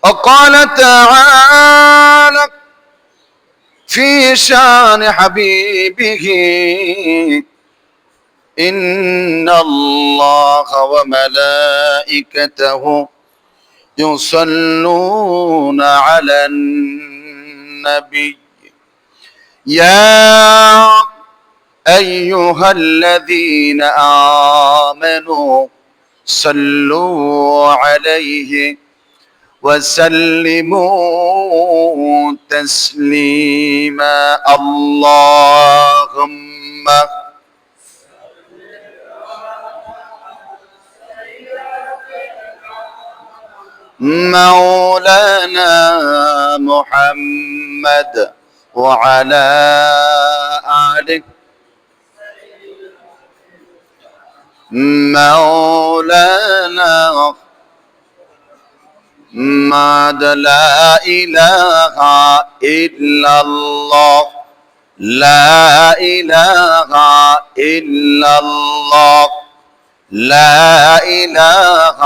وقال تعالى في شان حبيبه إن الله وملائكته يصلون على النبي يا أيها الذين آمنوا صلوا عليه وسلموا تسليما اللهم مولانا محمد وعلى آله مولانا محمد لا إله إلا الله لا إله إلا الله لا إله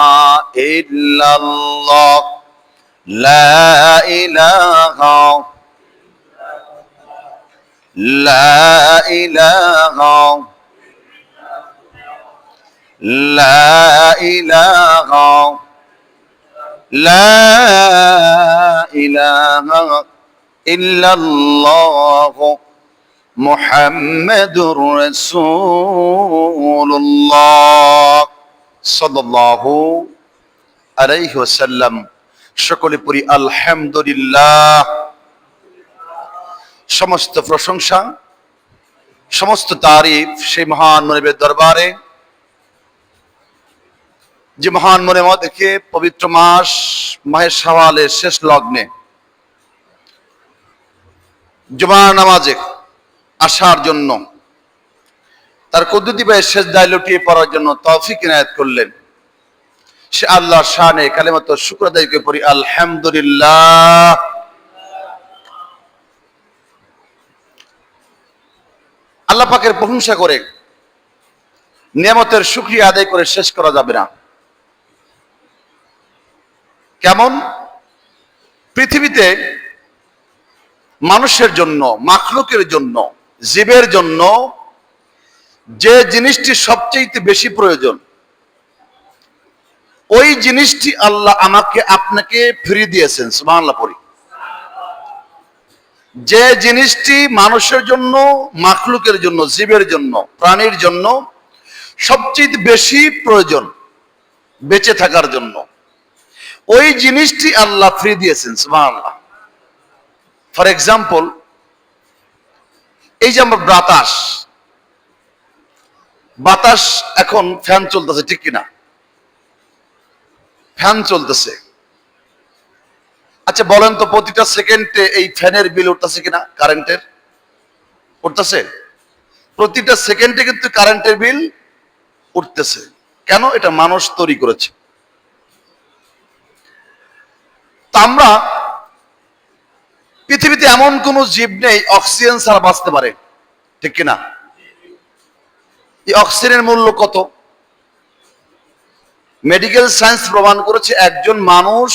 إلا الله لا إله لا إله لا إله لا إله إلا الله محمد رسول الله সাল্লাল্লাহু আলাইহি ওয়াসাল্লাম। সকলে পড়ি আলহামদুলিল্লাহ। সমস্ত প্রশংসা সমস্ত তারিফ সেই মহান মনিবের দরবারে যে মহান মনে আমাদেরকে পবিত্র মাস মাহে শাওয়ালের শেষ লগ্নে জুমার নামাজে আসার জন্য তার কুদরতি পায়ে সেজদায় লুটিয়ে পড়ার জন্য তৌফিক ইনায়াত করলেন। সে আল্লাহর শানে কালিমাত শুকর আদায় করে পড়ি আলহামদুলিল্লাহ। আল্লাহ পাকের প্রশংসা করে নিয়ামতের শুকরিয়া আদায় করে শেষ করা যাবে না। কেমন পৃথিবীতে মানুষের জন্য, মাখলুকের জন্য, জীবের জন্য যে জিনিসটি সবচেয়ে বেশি প্রয়োজন, ওই জিনিসটি আল্লাহ আমাকে আপনাকে ফ্রি দিয়েছেন। সুবহানাল্লাহ পড়ি। যে জিনিসটি মানুষের জন্য, মাখলুকের জন্য, জীবের জন্য, প্রাণীর জন্য সবচেয়ে বেশি প্রয়োজন বেঁচে থাকার জন্য, ওই জিনিসটি আল্লাহ ফ্রি দিয়েছেন। সুবহানাল্লাহ। ফর এক্সাম্পল, এই যে আমরা বাতাস এখন ফ্যান চলতেছে, ঠিক কিনা? ফ্যান চলতেছে। আচ্ছা বলেন তো, প্রতিটা সেকেন্ডে এই ফ্যানের বিল উঠতেছে কিনা? কারেন্টের উঠতেছে। প্রতিটা সেকেন্ডে কিন্তু কারেন্টের বিল উঠতেছে। কেন? এটা মানুষ তৈরি করেছে। তা আমরা পৃথিবীতে এমন কোন জীব নেই অক্সিজেন ছাড়া বাঁচতে পারে, ঠিক কিনা? এই অক্সিজেনের মূল্য কত? মেডিকেল সায়েন্স প্রমাণ করেছে একজন মানুষ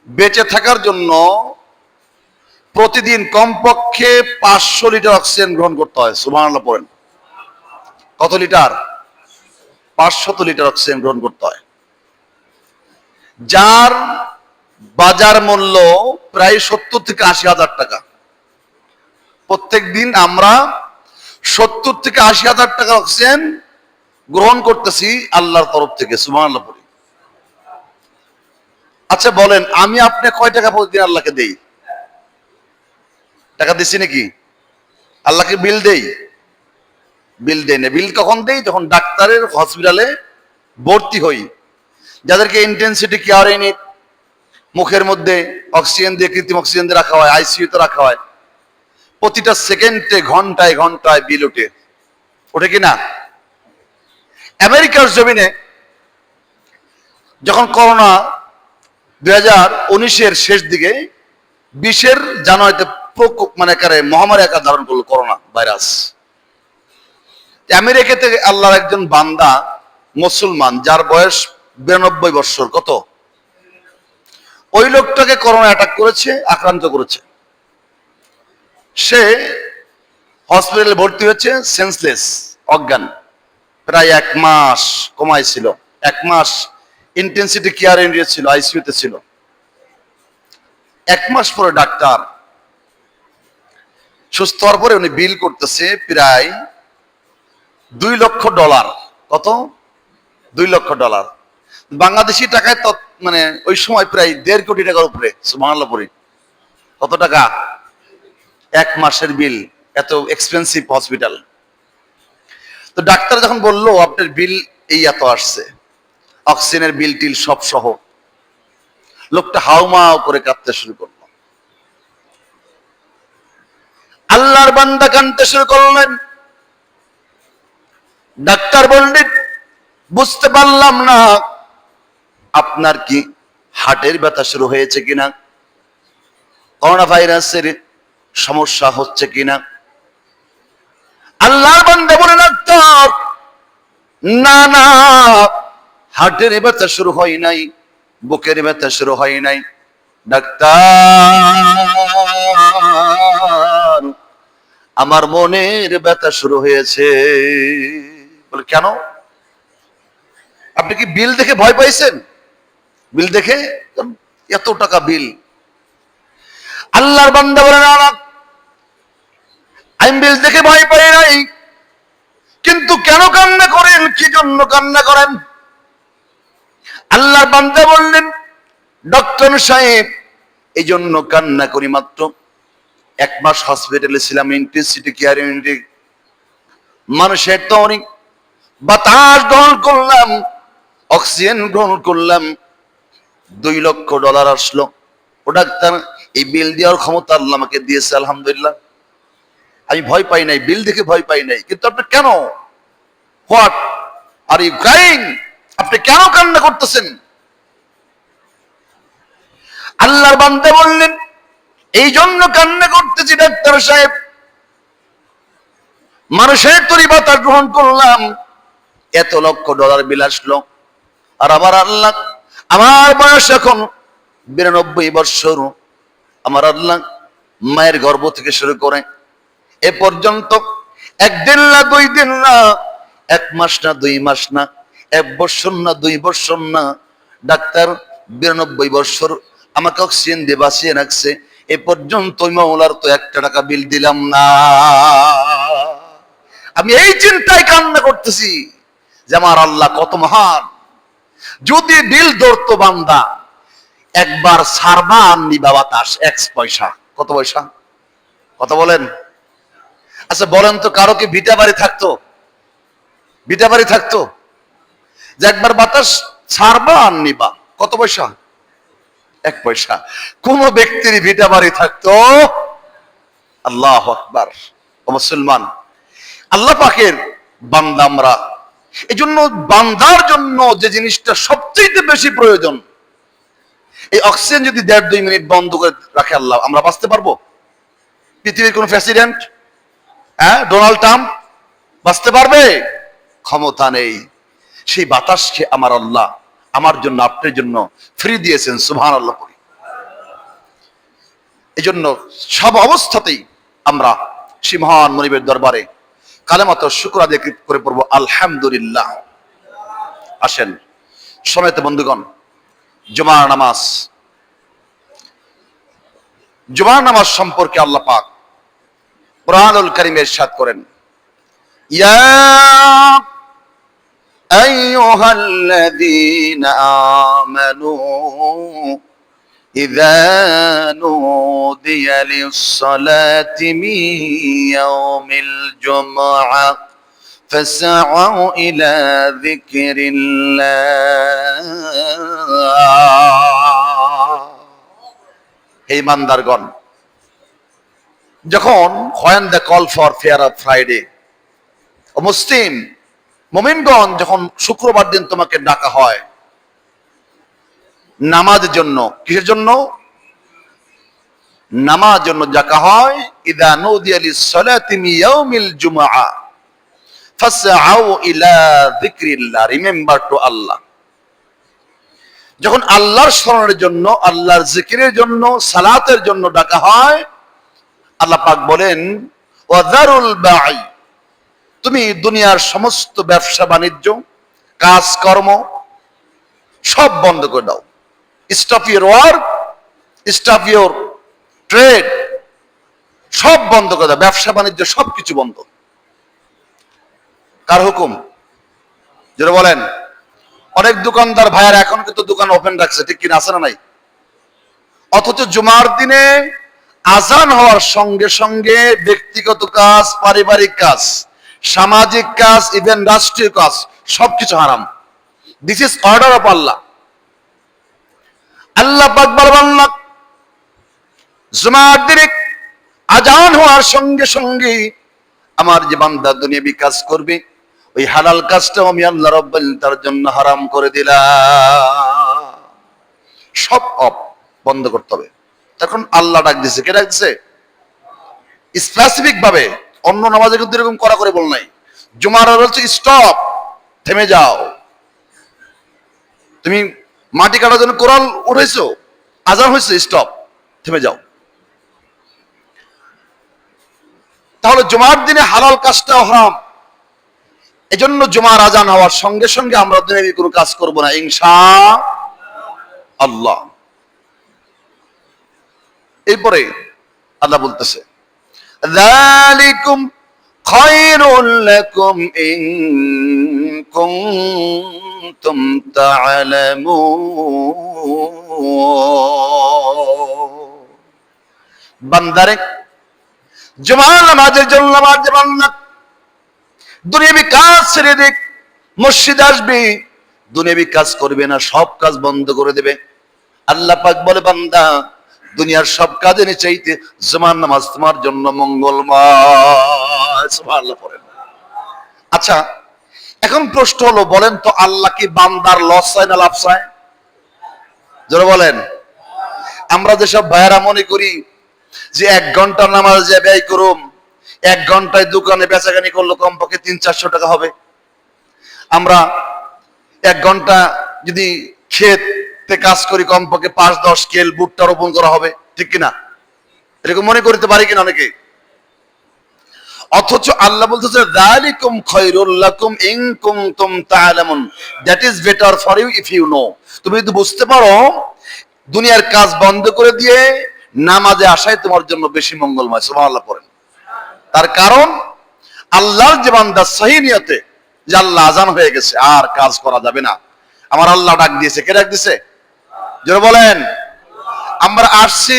বেঁচে থাকার জন্য প্রতিদিন কমপক্ষে 500 লিটার অক্সিজেন গ্রহণ করতে হয়। সুবহানাল্লাহ পড়েন। কত লিটার? 500 লিটার অক্সিজেন গ্রহণ করতে হয়, যার বাজার মূল্য প্রায় 70 থেকে 80 হাজার টাকা। প্রত্যেক দিন আমরা 70 থেকে 80 হাজার টাকা অক্সিজেন গ্রহণ করতেছি আল্লাহর তরফ থেকে। সুবহানাল্লাহ পড়ি। আচ্ছা বলেন, আমি আপনি কয় টাকা প্রতিদিন আল্লাহকে দেই? টাকা দিচ্ছি নাকি? আল্লাহকে বিল দেই? বিল দেই না। বিল কখন দেই? যখন ডাক্তারের হসপিটালে ভর্তি হই, যাদেরকে ইন্টেনসিটি কেয়ার ইউনিট, মুখের মধ্যে অক্সিজেন দিয়ে, কৃত্রিম অক্সিজেন দিয়ে রাখা হয়, আইসিইউতে রাখা হয়, প্রতিটা সেকেন্ডে ঘন্টায় ঘন্টায় বিল ওঠে। ওঠে কিনা? আমেরিকার জমিনে যখন করোনা 2019-এর শেষ দিকে 20-এর জানুয়ারিতে মহামারী আকার ধারণ করলো করোনা ভাইরাস। আমেরিকাতে আল্লাহর একজন বান্দা মুসলমান, যার বয়স 92 বছর, কত? ওই লোকটাকে করোনা অ্যাটাক করেছে, আক্রান্ত করেছে। সে হসপিটালে ভর্তি হয়েছে, সেন্সলেস, অজ্ঞান। প্রায় 1 মাস কোমায় ছিল, 1 মাস ইন্টেন্সিটি কেয়ার ইউনিটে ছিল, আইসিইউতে ছিল। 1 মাস পরে ডাক্তার সুস্থ হওয়ার পরে উনি বিল করতেছে প্রায় $2 লক্ষ। কত? $2 লক্ষ। বাংলাদেশি টাকায় তো মানে ওই সময় প্রায় 1.5 কোটি টাকার উপরে। সুবহানাল্লাহ পড়ি। কত টাকা? 1 মাসের বিল, এত এক্সপেন্সিভ হসপিটাল। তো ডাক্তার যখন বললো আপনার বিল এই এত আসছে, অক্সিজেনের বিল টিল সব সহ, লোকটা হাউমাউ করে কাঁদতে শুরু করলো। আল্লাহর বান্দা কাঁদতে শুরু করলেন। ডাক্তার বললেন, বুঝতে পারলাম না আপনার কি হার্টের ব্যথা শুরু হয়েছে কিনা, করোনা ভাইরাসের সমস্যা হচ্ছে কিনা। আল্লাহর বান্দা বলে, ডাক্তার না না, হার্টের ব্যথা শুরু হয় নাই, বুকের ব্যথা শুরু হয় নাই। ডাক্তার আমার মনের ব্যথা শুরু হয়েছে। বলে কেন? আপনি কি বিল দেখে ভয় পাইছেন? বিল দেখে? এত টাকা বিল। আল্লাহর বান্দা বলে, না না, আমি বিল দেখে ভয় পাই নাই, কিন্তু কেন কান্না করেন, কি জন্য কান্না করেন? আল্লাহর বান্দা বললেন, ডক্টর সাহেব এই জন্য কান্না করি, মাত্র 1 মাস হসপিটালে ছিলাম, ইন্টেন্সিটি কেয়ার ইউনিটে। মানুষের তো অনেক বাতাস গ্রহণ করলাম, অক্সিজেন গ্রহণ করলাম, $2 লক্ষ আসলো। ও ডাক্তার, এই বিল দেওয়ার ক্ষমতা আল্লাহ আমাকে দিয়েছে, আলহামদুলিল্লাহ। আমি ভয় পাই নাই, বিল দেখে ভয় পাই নাই, কিন্তু আপনি কেন, হোয়াট আর ইউ ক্রাইং, আপনি কেন কান্না করতেছেন? আল্লাহর বান্দা বললেন, এই জন্য কান্না করতেছি ডাক্তার সাহেব, মানুষের তরি বাতাস গ্রহণ করলাম, এত $1 লক্ষ বিল আসলো। আর আমার আল্লাহ, আমার বয়স এখন 92 বছর, আমার আল্লাহ মায়ের গর্ভ থেকে শুরু করে এ পর্যন্ত 1 দিন না 2 দিন না, 1 মাস না 2 মাস না, 1 বছর না 2 বছর না, ডাক্তার 92 বছর আমাকে অক্সিজেন দিয়ে বাঁচিয়ে রাখছে। এ পর্যন্ত মাওলার তো 1 টাকা বিল দিলাম না। আমি এই চিন্তায় কান্না করতেছি যে আমার আল্লাহ কত মহান। যদি বিল ধরতো বান্দা, একবার সারবান নিবা বাতাস 1 পয়সা। কত পয়সা? কত বলেন? আচ্ছা বলেন তো, কারো কি ভিটা বাড়ি থাকতো? ভিটা বাড়ি থাকতো যে একবার বাতাস ছাড়বা আর নিবা? কত পয়সা? 1 পয়সা। কোন ব্যক্তির ভিটা বাড়ি থাকতো? আল্লাহু আকবার। ও মুসলমান, আল্লাহ পাকের বান্দা আমরা। এই জন্য বান্দার জন্য যে জিনিসটা সবচেয়ে বেশি প্রয়োজন, এই অক্সিজেন যদি 1.5-2 মিনিট বন্ধ করে রাখে আল্লাহ, আমরা বাঁচতে পারবো? পৃথিবীর কোন প্রেসিডেন্ট, ডোনাল্ড ট্রাম্প বাঁচতে পারবে? ক্ষমতা নেই। সেই বাতাসকে আমার আল্লাহ আমার জন্য, আপনার জন্য ফ্রি দিয়েছেন। সুবহানাল্লাহ। এই জন্য সব অবস্থাতেই আমরা সেই মহান মনিবের দরবারে কালেমাত শুকর আদায় করে পড়বো আলহামদুলিল্লাহ। আসেন সমেত বন্ধুগণ, জুমার নামাজ, জুমার নামাজ সম্পর্কে আল্লাহ পাক কুরআনুল কারীমে ইরশাদ করেন, ইয়া আইয়ুহাল্লাযীনা আমানু ইযা নুদিয়া লিস-সালাতি মিন ইয়াউমিল জুমআহ ফাসআউ ইলা যিকরিল্লাহ। হে ইমানদারগণ, যখন when the call for fear of Friday, ও মুসলিম মুমিনগণ, যখন শুক্রবার দিন তোমাকে ডাকা হয় নামাজের জন্য, কিসের জন্য? নামাজ জন্য ডাকা হয়। ইযা নুদিয়া লিস-সালাতি মিন ইয়াউমিল জুমআহ ফাসআউ ইলা যিকরিল্লাহ, রিমেম্বার টু আল্লাহ। যখন আল্লাহর স্মরণের জন্য, আল্লাহর জিকিরের জন্য, সালাতের জন্য ডাকা হয়, আল্লাহ পাক বলেন ওয়াযারুল বাই, তুমি দুনিয়ার সমস্ত ব্যবসা বাণিজ্য, কাজকর্ম সব বন্ধ করে দাও। Stop your work, stop your trade, সব বন্ধ করে দাও, ব্যবসা বাণিজ্য সবকিছু বন্ধ। কার হুকুম? যেটা বলেন। অনেক দোকানদার ভাইয়ার এখন কিন্তু দোকান ওপেন রাখছে, ঠিক কিনা, আছে না নাই? অথচ জুমার দিনে আজান হওয়ার সঙ্গে সঙ্গে ব্যক্তিগত কাজ, পারিবারিক কাজ, সামাজিক কাজ, ইভেন রাষ্ট্রীয় কাজ সবকিছু হারাম। দিস ইজ অর্ডার অফ আল্লাহ। আল্লাহ পাক বলেন জুমার দিনে আজান হওয়ার সঙ্গে সঙ্গে আমার যে বান্দা দুনিয়াবি কাজ করবে, ওই হালাল কাজটাও আমি আল্লাহ রাব্বুল তার জন্য হারাম করে দিলাম। সব অফ, বন্ধ করতে হবে। তখন আল্লাহ ডাক দিছে। কে ডাক দিছে? স্পেসিফিক ভাবে। অন্য নামাজে কিন্তু এরকম করা করে বল নাই। জুমার হচ্ছে স্টপ, থেমে যাও। তুমি মাটি কাটার জন্য কোরাল উঠেছো, আজান হয়েছে, স্টপ, থেমে যাও। তাহলে জুমার দিনে হালাল কাজটাও হারাম। এজন্য জুমার আজান হওয়ার সঙ্গে সঙ্গে আমরা দুনিয়াবি কোনো কাজ করব না ইনশাআল্লাহ। এরপরে আল্লাহ বলতেছে যালিকুম খায়রুল লাকুম ইন কুনতুম তা'লামুন। বান্দারে, জুমার নামাজের জন্য নামাজ বান্দা দুনিয়াবি কাজ ছেড়ে দেখ, মসজিদে আসবে, দুনিয়াবি কাজ করবে না, সব কাজ বন্ধ করে দেবে। আল্লাহ পাক বলে বান্দা দুনিয়ার সব কাজের চাইতে জুমার নামাজ তোমার জন্য মঙ্গলময়। সুবহানাল্লাহ পড়েন। আচ্ছা, এখন প্রশ্ন হলো, বলেন তো আল্লাহ কি বান্দার লস হয় না লাভ হয়? যারা বলেন। আমরা যেসব ভাইয়েরা মনে করি যে 1 ঘন্টা নামাজ যে ব্যয় করুম, 1 ঘন্টায় দোকানে বেচাকেনি করলে কমপক্ষে 300-400 টাকা হবে। আমরা 1 ঘন্টা যদি ক্ষেতে কাজ করি, কমপক্ষে 5-10 কেল ভুট্টা রোপণ করা হবে, ঠিক কিনা? এরকম মনে করতে পারি কিনা অনেকে? অথচ আল্লাহ বলতেছে যালিকুম খায়রুল লাকুম ইন কুনতুম তা'লামুন, that is better for you if you know. তুমি যদি বুঝতে পারো, দুনিয়ার কাজ বন্ধ করে দিয়ে নামাজে আসাই তোমার জন্য বেশি মঙ্গলময়। সুবহানাল্লাহ পড়েন। তার কারণ আল্লাহর যে বান্দা সহি নিয়তে যে আল্লাহ আজান হয়ে গেছে, আর কাজ করা যাবে না, আমার আল্লাহ ডাক দিয়েছে। কে ডাক দিয়েছে? যারা বলেন। আমরা আসছি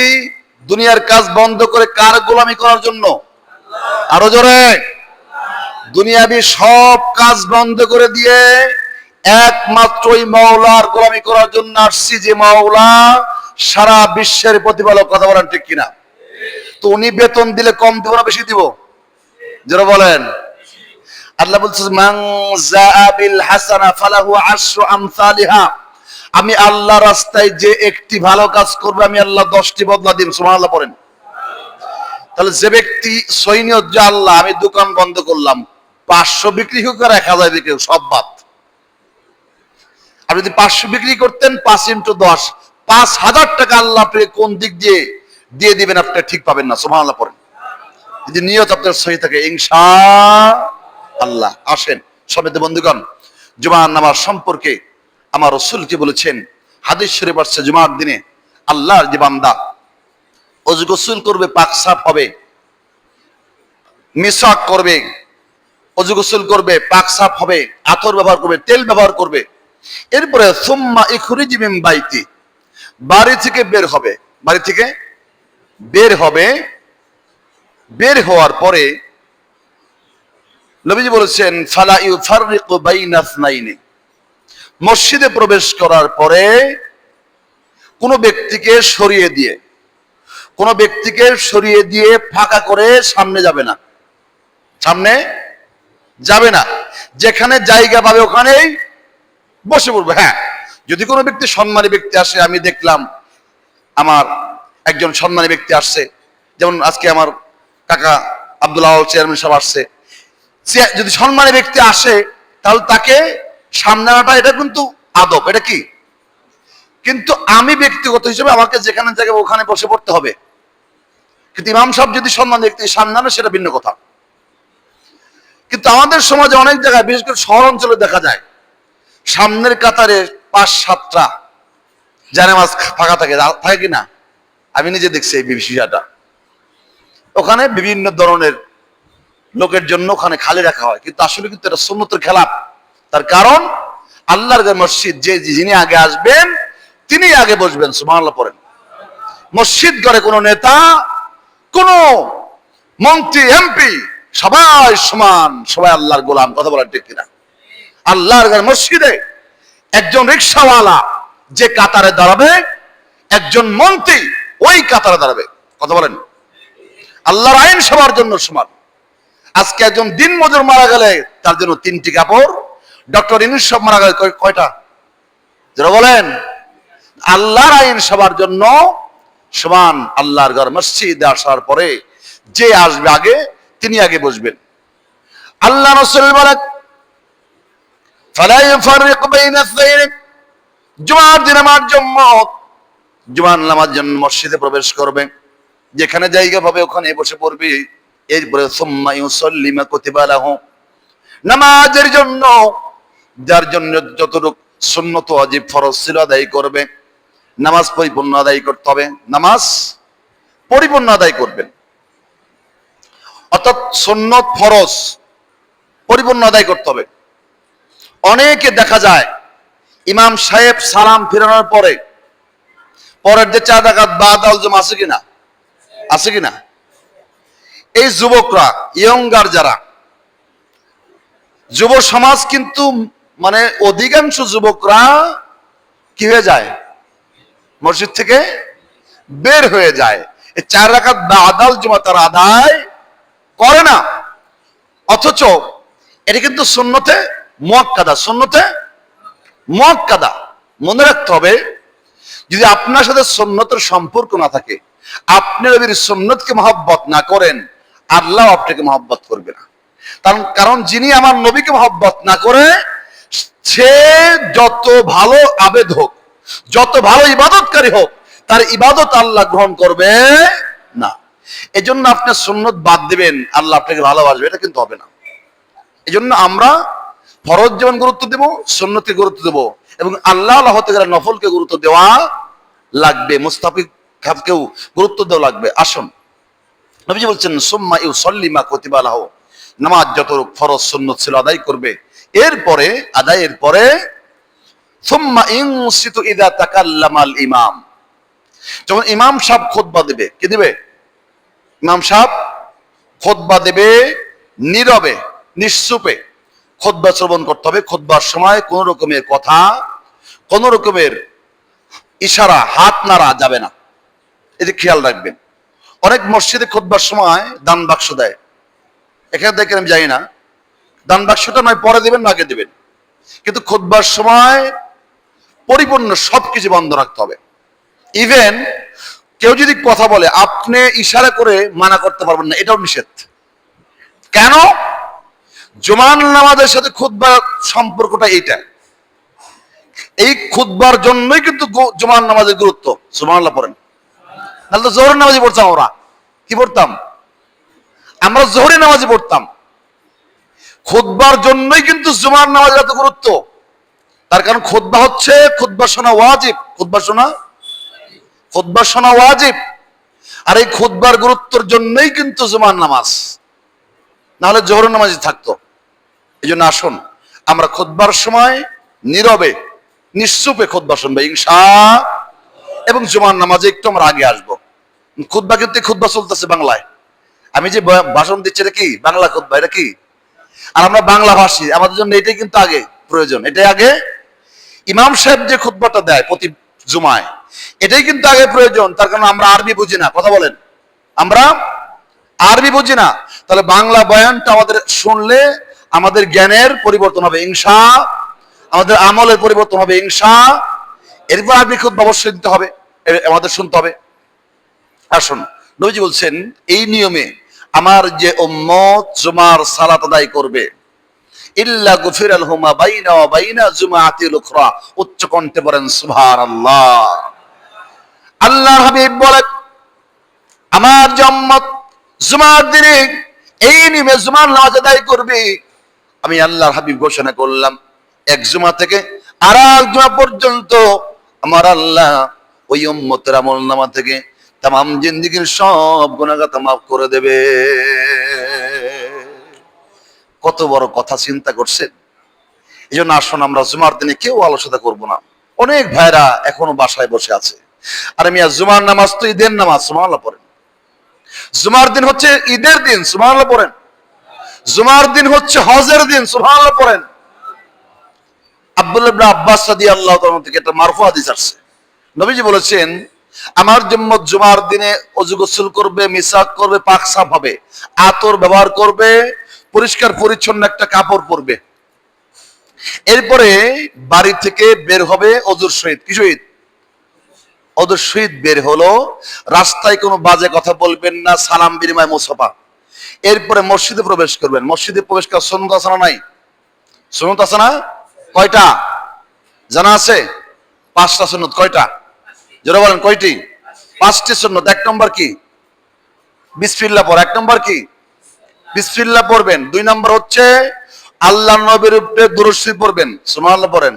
দুনিয়ার কাজ বন্ধ করে কার গোলামি করার জন্য? আরো জোরে। দুনিয়াবি সব কাজ বন্ধ করে দিয়ে একমাত্র ওই মাওলার গোলামি করার জন্য আসছি, যে মাওলা সারা বিশ্বের প্রতিপালক। কথা বলেন ঠিক কিনা? তো উনি বেতন দিলে কম দিব না বেশি দিব? যারা বলেন। আল্লাহ বলছে মান যাআ বিল হাসানা ফালাহু আশরু আমসালিহা, আমি আল্লাহ রাস্তায় যে একটি ভালো কাজ করবে আমি আল্লাহ 10টি বদলা দিন। সুবহানাল্লাহ পড়েন। তাহলে যে ব্যক্তি সৈনিয়ত যে আল্লাহ আমি দোকান বন্ধ করলাম, 500 বিক্রি হোক আর 1000 বিক্রি হোক, সব বাদ। আপনি যদি 500 বিক্রি করতেন, 5 × 10 5000 টাকা আল্লাহ আপনি কোন দিক দিয়ে দিবেন আপনি ঠিক পাবেন না। সুবহানাল্লাহ পড়েন। যদি নিয়ত আপনার সহি থাকে ইনশাআল্লাহ। আসেন সবেতে বন্ধুগণ, জুমার নামাজ সম্পর্কে আমার রাসূল কি বলেছেন? হাদিস শরীফ আসছে, জুমার দিনে আল্লাহর যে বান্দা ওযু গোসল করবে, পাক সাফ হবে, মিসওয়াক করবে, ওযু গোসল করবে, পাক সাফ হবে, আতর ব্যবহার করবে, তেল ব্যবহার করবে, এরপরে সুম্মা ইখরিজ মিন বাইতি, বাড়ি থেকে বের হবে। বাড়ি থেকে বের হবে, বের হওয়ার পরে নবীজি বলেছেন ফালা ইউফাররিকু বাইনা ইসনাইনি, মসজিদে প্রবেশ করার পরে কোন ব্যক্তিকে সরিয়ে দিয়ে ফাঁকা করে সামনে যাবে না। সামনে যাবে না, যেখানে জায়গা পাবে ওখানেই বসে পড়বে। হ্যাঁ, যদি কোনো ব্যক্তি সম্মানী ব্যক্তি আসে, আমি দেখলাম আমার একজন সম্মানী ব্যক্তি আসছে, যেমন আজকে আমার কাকা আব্দুল আওয়াল চেয়ারম্যান সাহেব আসছে, যদি সম্মানী ব্যক্তি আসে তাহলে তাকে সামনে আনাটা এটা কিন্তু আদব। এটা কি? কিন্তু আমি ব্যক্তিগত হিসেবে আমাকে যেখানে জায়গায় ওখানে বসে পড়তে হবে। কিন্তু ইমাম সাহেব যদি সম্মান দেখতে সামনে আনে সেটা ভিন্ন কথা। কিন্তু আমাদের সমাজে অনেক জায়গায়, বিশেষ করে শহর অঞ্চলে দেখা যায় সামনের কাতারে 5-7টা জানামাজ ফাঁকা থাকে, থাকে কিনা? আমি নিজে দেখছি এই বিষয়টা। ওখানে বিভিন্ন ধরনের লোকের জন্য ওখানে খালি রাখা হয়, কিন্তু আসলে কিন্তু এটা সুন্নতের খেলাফ। তার কারণ আল্লাহর মসজিদ, যিনি আগে আসবেন তিনি আগে বসবেন। সুবহানাল্লাহ পড়েন। মসজিদ ঘরে কোনো নেতা, কোন মন্ত্রী, এমপি সবাই সমান, সবাই আল্লাহর গোলাম। কথা বলার ঠিক কিনা? আল্লাহর মসজিদে একজন রিকশাওয়ালা যে কাতারে দাঁড়াবে, একজন মন্ত্রী ওই কাতারে দাঁড়াবে। কথা বলেন। আল্লাহর আইন সবার জন্য সমান। আজকে একজন দিনমজুর মারা গেলে তার জন্য 3টি কাপড়, ডক্টর ইউনূস সাহেব মারা গেলে কয়টা? যারা বলেন আল্লাহর আইন সবার জন্য সমান। আল্লাহর ঘর মসজিদে আসার পরে যে আসবে আগে তিনি আগে বসবেন। আল্লাহ রাসূল বলেন ফালা ইউফাররিক বাইনা আস-সাইয়্যিদ, জুমার দিন আমার জুমার নামাজ জন্য মসজিদে প্রবেশ করবে, যেখানে জায়গা পাবে ওখানে বসে পড়বে। এরপরে সুম্মা ইউসাল্লি মা কুতিবা লাহু, নামাজের জন্য যার জন্য যতটুকু সুন্নত ওয়াজিব ফরজ ছিল আদায় করবে। নামাজ পরিপূর্ণ আদায় করতে হবে, নামাজ পরিপূর্ণ আদায় করবেন। অর্থাৎ সুন্নত ফরজ পরিপূর্ণ আদায় করতে হবে। অনেকে দেখা যায় ইমাম সাহেব সালাম ফিরানোর পরে পরের যে 4 রাকাত বাদাল জুমা আছে কিনা? আছে কিনা? এই যুবকরা, ইয়ঙ্গার যারা যুব সমাজ, কিন্তু মানে অধিকাংশ যুবকরা কি হয়ে যায়? মসজিদ থেকে বের হয়ে যায়। এই 4 রাকাত বাদাল জুমা তারা আদায় করে না। অথচ এটা কিন্তু সুন্নতে মুআক্কাদা, সুন্নতে মুআক্কাদা। মনে রাখতে হবে, যদি আপনার সাথে সুন্নতের সম্পর্ক না থাকে, আপনি নবীর সুন্নতকে মহব্বত না করেন, আল্লাহ আপনাকে মহব্বত করবে না। কারণ যিনি আমার নবীকে মহব্বত না করে, সে যত ভালো আবেদ হোক, যত ভালো ইবাদতকারী হোক, তার ইবাদত আল্লাহ গ্রহণ করবে না। এজন্য আপনি সুন্নত বাদ দিবেন, আল্লাহ আপনাকে ভালোবাসবে, এটা কিন্তু হবে না। এজন্য আমরা ফরজ যেমন গুরুত্ব দেব, সুন্নতকে গুরুত্ব দেব, এবং আল্লাহ হতে গেলে নফলকে গুরুত্ব দেওয়া লাগবে, মুস্তাহাবকেও গুরুত্ব দেওয়া লাগবে। আসুন, নবীজি বলছেন সুম্মা ইউসাল্লি মা কুতিবা লাহু, নামাজ যত ফরজ সুন্নত ছিল আদায় করবে। এরপরে আদায়ের পরে সুম্মা ইনসিতু ইযা তাকাল্লামাল ইমাম, যখন ইমাম সাহেব খুতবা দেবে, কি দেবে? ইমাম সাহেব খুতবা দেবে, নীরবে নিশ্চুপে খুতবা শ্রবণ করতে হবে। খুতবার সময় কোন রকমের কথা, কোন রকমের ইশারা, হাত নাড়া যাবে না, এটি খেয়াল রাখবেন। অনেক মসজিদে খুতবার সময় দান বাক্স দেয়, এখানে দেখেন আমি জানি না, দান বাক্সটা নয় পরে দেবেন না আগে দেবেন, কিন্তু খুতবার সময় পরিপূর্ণ সবকিছু বন্ধ রাখতে হবে। ইভেন কেউ যদি কথা বলে আপনি ইশারা করে মানা করতে পারবেন না, এটাও নিষেধ। কেন? জুমার নামাজের সাথে খুতবার সম্পর্কটা এইটা। এই খুতবার জন্যই কিন্তু জুমার নামাজের গুরুত্ব। সুবহানাল্লাহ পড়েন। নাহলে তো জোহরের নামাজই পড়তাম। ওরা কি পড়তাম? আমরা জোহরের নামাজই পড়তাম। খুতবার জন্যই কিন্তু জুমার নামাজের এত গুরুত্ব। তার কারণ খুতবা হচ্ছে, খুতবা শোনা ওয়াজিব, খুতবা শোনা ওয়াজিব। আর এই খুতবার গুরুত্বের জন্যই কিন্তু জুমার নামাজ, নাহলে জোহরের নামাজই থাকতো। এই জন্য আসুন আমরা খুতবার সময় নীরবে নিশ্চুপে খুতবা শুনবো ইনশাআল্লাহ, এবং জুমার নামাজে একটু আমরা আগে আসবো। খুতবা কিন্তু খুতবা চলতেছে বাংলায়, আমি যে ভাষণ দিচ্ছি এটা কি বাংলা খুতবা, এটা কি? আর আমরা বাংলা ভাষী, আমাদের জন্য এটাই কিন্তু আগে প্রয়োজন। এটাই আগে ইমাম সাহেব যে খুতবাটা দেয় প্রতি জুমায়, এটাই কিন্তু আগে প্রয়োজন। তার কারণ আমরা আরবি বুঝি না। কথা বলেন, আমরা আরবি বুঝি না। তাহলে বাংলা বয়ানটা আমাদের শুনলে আমাদের জ্ঞানের পরিবর্তন হবে ইনশাআল্লাহ, আমাদের আমলের পরিবর্তন হবে ইনশাআল্লাহ। এরপর আরবি খুতবা অবশ্যই দিতে হবে, আমাদের শুনতে হবে। আসুন, নবীজি বলছেন এই নিয়মে আমার যে উম্মত জুমার সালাত আদায় করবে, ইল্লা গুফিরা লাহু মা বাইনা ওয়া বাইনা জুমআতিল উখরা। উচ্চ কণ্ঠে বলেন সুবহানাল্লাহ। আল্লাহর হাবিব বলেন, আমার যে উম্মত জুমার দিনে এই নিয়মে জুমার নামাজ আদায় করবে, আমি আল্লাহর হাবিব ঘোষণা করলাম এক জুমা থেকে আর এক জুমা পর্যন্ত আমার আল্লাহ ওই উম্মতের আমলনামা থেকে তামাম জিন্দেগীর সব গুনাহগাতা মাফ করে দেবে। কত বড় কথা চিন্তা করছেন। এই জন্য আসুন আমরা জুমার দিনে কেউ অলসতা করব না। অনেক ভাইরা এখনো বাসায় বসে আছে, আর মিয়া জুমার নামাজ তো ঈদের নামাজ, সুবহানাল্লাহ পড়েন। জুমার দিন হচ্ছে ঈদের দিন, সুবহানাল্লাহ পড়েন। জুমার দিন হচ্ছে হজের দিন, সুবহানাল্লাহ পড়েন। আব্দুল্লাহ ইবনে আব্বাস রাদিয়াল্লাহু তাআলা থেকে একটা মারফু হাদিস আছে। নবীজি বলেছেন, আমার উম্মত জুমার দিনে ওযু গোসল করবে, মিসাক করবে, পাক সাফ হবে, আতর ব্যবহার করবে, পরিষ্কার পরিচ্ছন্ন একটা কাপড় পরবে। এরপরে বাড়ি থেকে বের হবে ওযুর সহিত। কি সহিত? ওযুর সহিত বের হলো। রাস্তায় কোনো বাজে কথা বলবেন না, সালাম বিনিময় মুসাফা। এরপরে মসজিদে প্রবেশ করবেন। মসজিদে প্রবেশ করার সুন্নাত আছে না নাই? সুন্নাত আছে না? কয়টা জানা আছে? 5টা সুন্নাত। কয়টা? যারা বলেন কয়টি? 5টি সুন্নাত। 1 নম্বর কি? বিসমিল্লাহ পড়া। 1 নম্বর কি? বিসমিল্লাহ পড়বেন। 2 নম্বর হচ্ছে আল্লাহর নবীর উপরে দুরূদ শরীফ পড়বেন। সুবহানাল্লাহ পড়েন।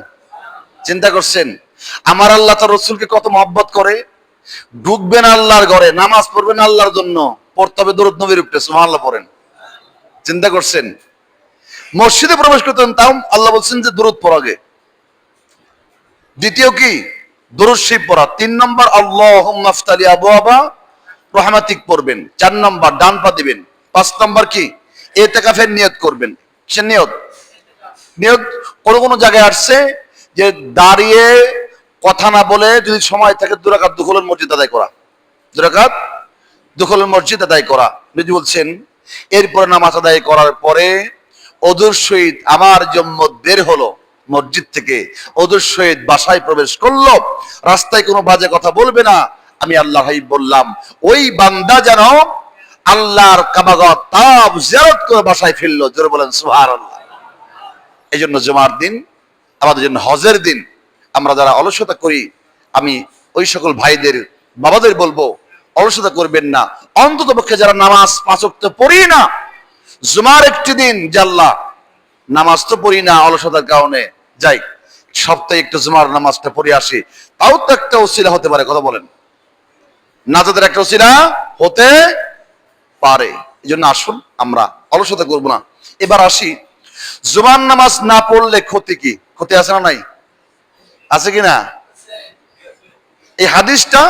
চিন্তা করছেন আমার আল্লাহ তার রাসূলকে কত মহব্বত করে? ঢুকবেন আল্লাহর ঘরে, নামাজ পড়বেন আল্লাহর জন্য, পড়তে হবে দরুদ নবীর উপরে। সুবহানাল্লাহ পড়েন। চিন্তা করছেন মসজিদে প্রবেশ করতেন, তাও আল্লাহ বলছেন যে দরুদ পড়াগে। দ্বিতীয় কি? দরুদ শরীফ পড়া। 3 নম্বর আল্লাহুম্মা আফতালি আবওয়াবা রহমাতিক পড়বেন। 4 নম্বর ডান পা দিবেন। 5 নম্বর কি? ইতিকাফের নিয়ত করবেন। কিসের নিয়ত? নিয়ত কোন জায়গায় আসছে যে দাঁড়িয়ে কথা না বলে যদি সময় থাকে 2 রাকাত দুখুলুল মসজিদ আদায় করা। 2 রাকাত দুখুলুল মসজিদ আদায় করা। নবী বলছেন এরপরে নামাজ আদায় করার পরে ওযুর সহিত আমার উম্মত বের হলো মসজিদ থেকে, ওযুর সহিত বাসায় প্রবেশ করলো, রাস্তায় কোনো বাজে কথা বলবে না। আমি আল্লাহ হাবিব বললাম ওই বান্দা যেন আল্লাহর কাবাগর তাওয়াফ জিয়ারত করে বাসায় ফিরলো। জোরে বলেন সুবহানাল্লাহ। এই জন্য জুমার দিন আমাদের জন্য হজের দিন। আমরা যারা অলসতা করি, আমি ওই সকল ভাইদের বাবাদের বলবো অলসতা করবেন না। অন্তত পক্ষে যারা নামাজ 5 ওয়াক্ত পড়ি না, জুমার একটি দিন জাল্লা নামাজ তো পড়ি না অলসতার কারণে, যাই সপ্তাহে একটু জুমার নামাজটা পড়ে আসি, তাও তো একটা ওসিলা হতে পারে। কথা বলেন, নাজাতের একটা ওসিলা হতে পারে। এই জন্য আসুন আমরা অলসতা করব না। এবার আসি, জুমার নামাজ না পড়লে ক্ষতি কি? ক্ষতি আছে না নাই? আছে কি না? এই হাদিসটা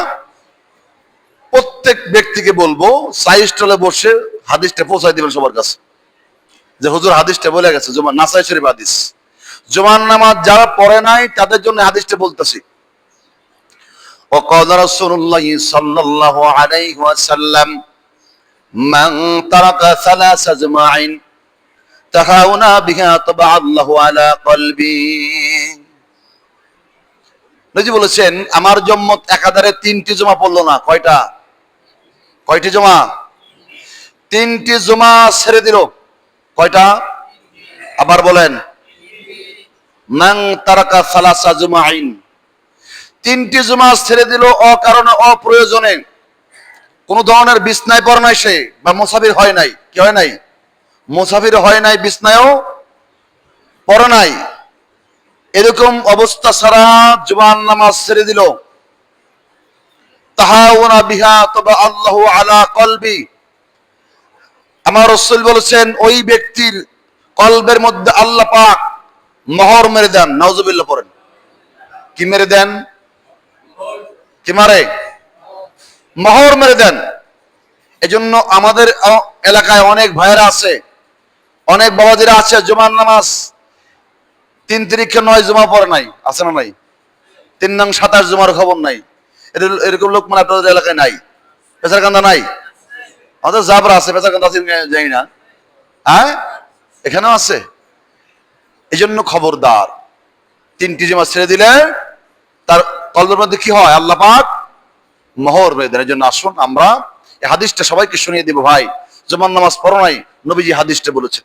প্রত্যেক ব্যক্তিকে বলবো, সাইস্টলে বসে হাদিসটা পৌঁছায় দিবেন সবার কাছে, যে হুজুর হাদিসটা বলে গেছে। জুমার নাসাই শরীফ হাদিস। জুমার নামাজ যারা পড়ে নাই তাদের জন্য হাদিসটা বলতেছি। وقال رسول الله صلى الله عليه وسلم من ترك 3 جماع تهاونا بها طبع الله على قلبي। নবী বলেছেন আমার উম্মত একাধারে 3টি জুমা পড়লো না। কয়টা? কয়টি জুমা? 3টি জুমা ছেড়ে দিল। কয়টা? আবার বলেন, মান তারাকা 3 জুমাইন। 3টি জুমা ছেড়ে দিল অকারণে, অপ্রয়োজনে। কোন ধরনের বিছনায় পড়ে নাই সে, বা মুসাফির হয় নাই। কি হয় নাই? মুসাফির হয় নাই, বিছনায়ও পড়ে নাই। এরকম অবস্থা ছাড়া জুমার নামাজ ছেড়ে দিল, তাহাওনা বিহা তবা আল্লাহু আলা কলবি। আমার রাসূল বলেছেন ওই ব্যক্তির কলবের মধ্যে আল্লাহ পাক মোহর মেরে দেন। নাউজুবিল্লাহ পড়েন। কি মেরে দেন? কি মারে? মোহর মেরে দেন। এজন্য আমাদের এলাকায় অনেক ভাইয়েরা আছে, অনেক বাবাজিরা আছে, জুমার নামাজ 3 তারিখে 9 জুমা পড়ে নাই। আছে না নাই? 3 নং 27 জুমার খবর নাই। এরকম লোক মানে আপনাদের এলাকায় নাই? পেছারকান্দা নাই? আমাদের জাবরা আছে, পেছারকান্দা আছে যাই না। হ্যাঁ, এখানেও আছে। এই জন্য খবরদার, 3টি জুমা ছেড়ে দিলে তার কলবের মধ্যে কি হয়? আল্লাহ পাক মোহর মেরে দেন। এই জন্য আসুন আমরা এই হাদিসটা সবাইকে শুনিয়ে দিব। ভাই জুমার নামাজ পড়ো নাই, নবীজি হাদিসটা বলেছেন।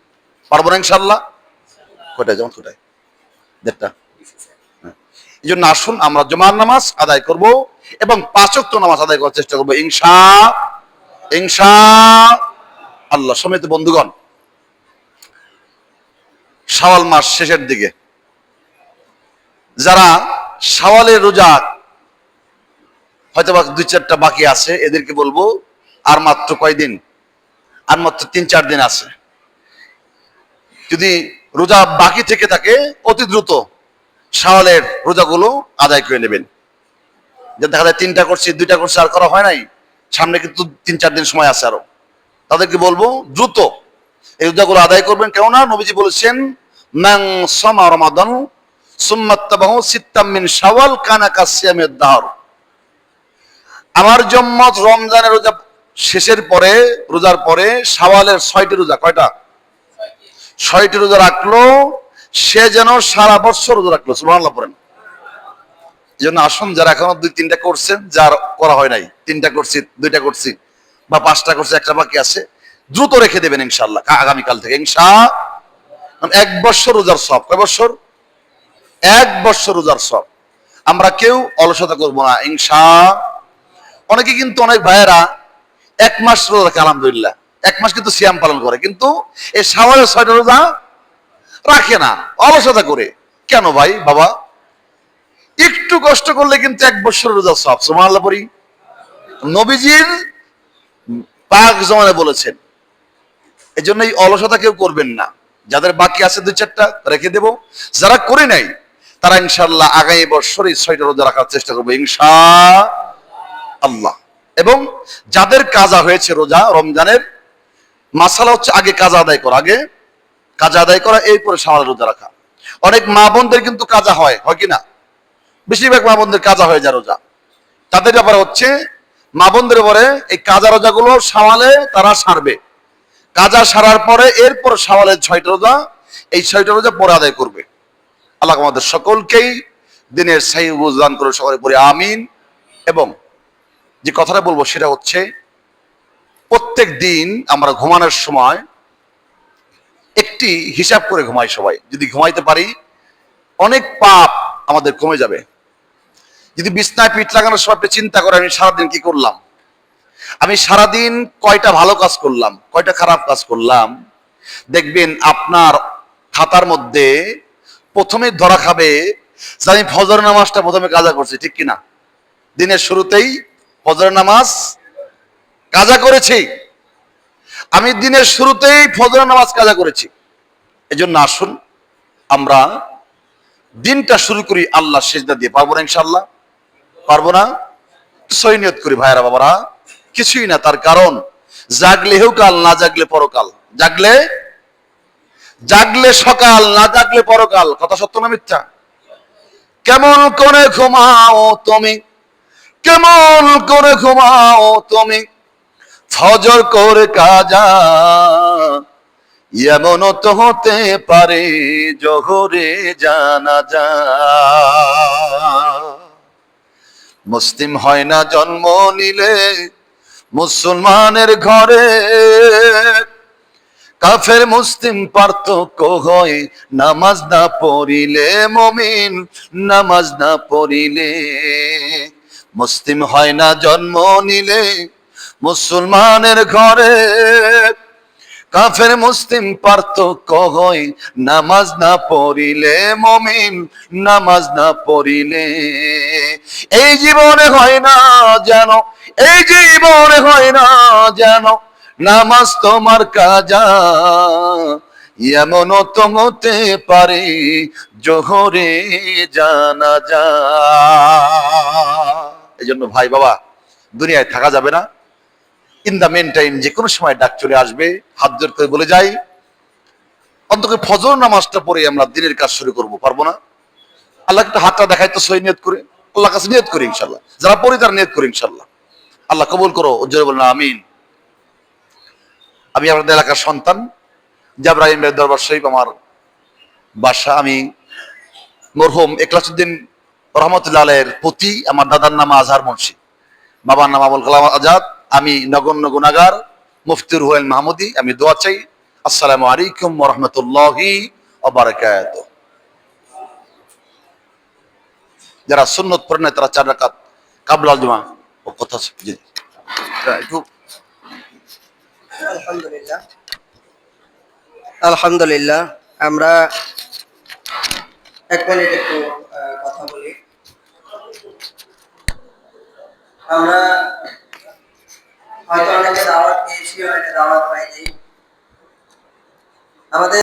পারবো না ইনশাআল্লাহ? কয়টায় জামাত কয়টায়? 1:30। হ্যাঁ। এই জন্য আসুন আমরা জুমার নামাজ আদায় করব এবং 5 ওয়াক্ত নামাজ আদায় করার চেষ্টা করবো ইনশাআল্লাহ। সমিত বন্ধুগণ, শাওয়াল মাস শেষের দিকে যারা শাওয়ালের রোজা হয়তো বা 2-4টা বাকি আছে, এদেরকে বলবো আর মাত্র কয়দিন, আর মাত্র 3-4 দিন আছে। যদি রোজা বাকি থেকে থাকে অতি দ্রুত শাওয়ালের রোজাগুলো আদায় করে নেবেন। যে দেখা যায় 3টা করছি, 2টা করছি, আর করা হয় নাই, সামনে কিন্তু 3-4 দিন সময় আছে আরো, তাদেরকে বলবো দ্রুত এই রোজাগুলো আদায় করবেন। কেননা নবীজি বলেছেন মান সামা রমাদান সুম্মা তাবাহু সিত্তাম মিন শাওয়াল কানা কাসিয়ামিদ দাহর। আমার জম্মত রমজানের রোজা শেষের পরে, রোজার পরে শাওয়ালের 6টি রোজা, কয়টা? 6টি রোজা রাখলো, সে যেন সারা বছর রোজা রাখলো। সুবহানাল্লাহ পড়েন। এই জন্য আসুন, যারা এখনো 2-3টা করছেন, যার করা হয় নাই, 3টা করছি, 2টা করছি, বা 5টা করছি, একটা বাকি আছে, দ্রুত রেখে দেবেন ইনশাআল্লাহ আগামীকাল থেকে ইনশাআল্লাহ। 1 বছর রোজার সব। কয় বছর? 1 বছর রোজার সব। আমরা কেউ অলসতা করবো না ইনশাআল্লাহ। অনেকে কিন্তু, অনেক ভাইয়েরা 1 মাস রোজা রাখে, আলহামদুলিল্লাহ 1 মাস কিন্তু সিয়াম পালন করে, কিন্তু এই শাওয়ালের 6টা রোজা রাখে না, অলসতা করে। কেন ভাই? বাবা, একটু কষ্ট করলে কিন্তু 1 বছর রোজা সব। সুবহানাল্লাহ পড়ি। নবীজির পাক জমানে বলেছেন। এই জন্য এই অলসতা কেউ করবেন না। যাদের বাকি আছে 2-4টা রেখে দেব, যারা করে নাই তারা ইনশাআল্লাহ আগামী বছর এই 6টা রোজা রাখার চেষ্টা করবো ইনশাআল্লাহ। এবং যাদের কাজা হয়েছে রোজা রমজানের, মাসালা হচ্ছে আগে কাজা আদায় করা, এরপরে শাওয়ালের রোজা রাখা। অনেক মা বোনদের কিন্তু কাজা হয় কি না? বেশিরভাগ মা বোনদের কাজা হয়ে যায় রোজা। তাদের ব্যাপারে হচ্ছে, মা বোনদের ব্যাপারে এই কাজা রোজাগুলো শাওয়ালে তারা সারবে। কাজা সারার পরে এরপর শাওয়ালের 6টা রোজা, এই 6টা রোজা পরে আদায় করবে। আল্লাহ আমাদের সকলকেই দিনের সহি বুঝদান করে, সকলে পড়ে আমিন। এবং যে কথাটা বলবো সেটা হচ্ছে, প্রত্যেক দিন আমরা ঘুমানোর সময় একটি হিসাব করে ঘুমাই সবাই। যদি ঘুমাইতে পারি, অনেক পাপ আমাদের কমে যাবে। যদি বিছনায় পিঠ লাগানোর সময় চিন্তা করে আমি সারাদিন কি করলাম, আমি সারাদিন কয়টা ভালো কাজ করলাম, কয়টা খারাপ কাজ করলাম, দেখবেন আপনার খাতার মধ্যে প্রথমে ধরা খাবে যে আমি ফজর নামাজটা প্রথমে কাজা করছি, ঠিক কিনা? দিনের শুরুতেই ফজর নামাজ কাজা করেছি, আমি দিনের শুরুতেই ফজর নামাজ কাজা করেছি। এজন্য আসুন আমরা দিনটা শুরু করি আল্লাহ সিজদা দিয়ে। পারবো না ইনশাআল্লাহ? পারবো না? সহি নিয়ত করি ভাইয়েরা বাবারা, কিছুই না। তার কারণ জাগলে হেউ কাল, না জাগলে পরকাল। জাগলে সকাল, না জাগলে পরকাল। কথা সত্য না মিথ্যা? কেমন করে ঘুমাও তুমি, কেমন করে ঘুমাও তুমি, ফজর করে কাজা, এমনও তো হতে পারে জোহরে জানাজা। মুসলিম হয় না জন্ম নিলে মুসলমানের ঘরে, কাফের মুসলিম পার্থক্য হয় নামাজ না পড়িলে, মুমিন নামাজ না পড়িলে। মুসলিম হয় না জন্ম নিলে মুসলমানের ঘরে, কাফের মুসলিম পার্থক্য হয় নামাজ না পড়িলে, মুমিন নামাজ না পড়িলে। এই জীবনে হয় না যেন, এই জীবনে হয় না যেন নামাজ তোমার কাজা, এমনও তো হতে পারে জোহরে জানাজা। এই জন্য ভাই বাবা, দুনিয়ায় থাকা যাবে না। ইন দা মেন টাইম যে কোনো সময় ডাক চলে আসবে। হাত জোর করে বলে যাই, অন্তত ফজর নামাজটা পড়ে আমরা দিনের কাজ শুরু করবো। পারবো না? আল্লাহ একটা হাতটা দেখায় তো, সহি নিয়ত করে আল্লাহ কাছে নিয়ত করি ইনশাল্লাহ। যারা পড়ি তারা নিয়ত করি ইনশাল্লাহ। আল্লাহ কবুল করো, জোরে বলুন আমিন। আমি আপনাদের এলাকার সন্তান, জাবরাইল দরবার শরীফ আমার বাসা। আমি মরহুম ইখলাসউদ্দিন রহমতুল্লাহ আলাইহির পুতি। আমার দাদার নাম আজহার মুন্সি, বাবার নাম আবুল কালাম আজাদ। আমি নগণ্য গুনাহগার, মুফতি রুহুল মাহমুদি। আমি দোয়া চাই। আসসালামু আলাইকুম ওয়া রাহমাতুল্লাহি ওয়া বারাকাতুহু। যারা সুন্নত পড়ে না তারা 4 রাকাত কাবলা জুমা ও কথা জি একটু আলহামদুলিল্লাহ, আলহামদুলিল্লাহ। আমরা 1 মিনিট একটু কথা বলি। আমরা হয়তো অনেকে দাওয়াত পেয়েছি, অনেকে দাওয়াত পাইনি। আমাদের